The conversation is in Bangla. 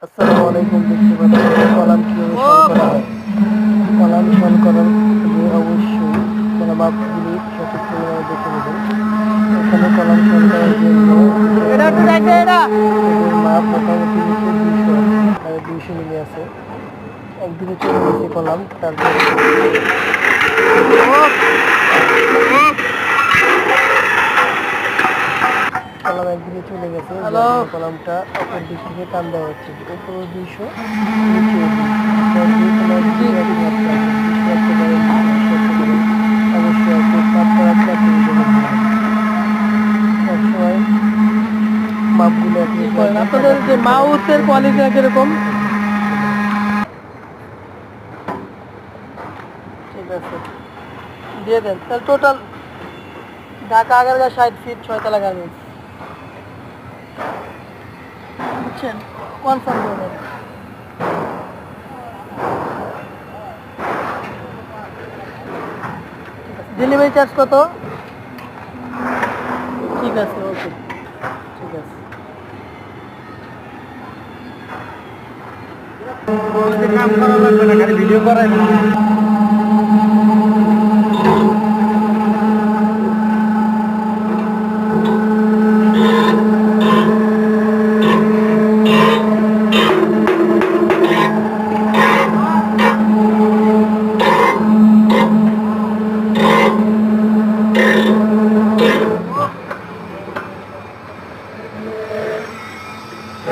আসসালামু আলাইকুম। দেখতে পাচ্ছেন কলাম কিভাবে সল করা হয়। কলাম সল করার আগে অবশ্যই মাপগুলি সঠিক পরিমাণে দেখে নেবেন। এখানে কলাম সল করার জন্য এদের মাপ মোটামুটি হচ্ছে 200 মিলি আছে। একদিনে চলে গেছে কলাম, তারপর কলাম একদিকে চলে গেছে, কলামটা অপর দিক থেকে টান দেওয়া হচ্ছে। উপরে 200, নিচে 200। অবশ্যই একটু তাপটা রাখলে আপনি সবসময় মাপগুলো আপনি করেন। আপনাদের যে মাউসের কোয়ালিটিটা কিরকম? ঠিক আছে, দিয়ে দেন। তাহলে টোটাল ঢাকা আগারগাঁ 60 ফিট 6 তলা গার্মেন্টস, বুঝছেন? কনফার্ম করবেন। ডেলিভারি চার্জ কত? ঠিক আছে, ওকে, ঠিক আছে। কাম করা লাগবে না, খালি ভিডিও করাই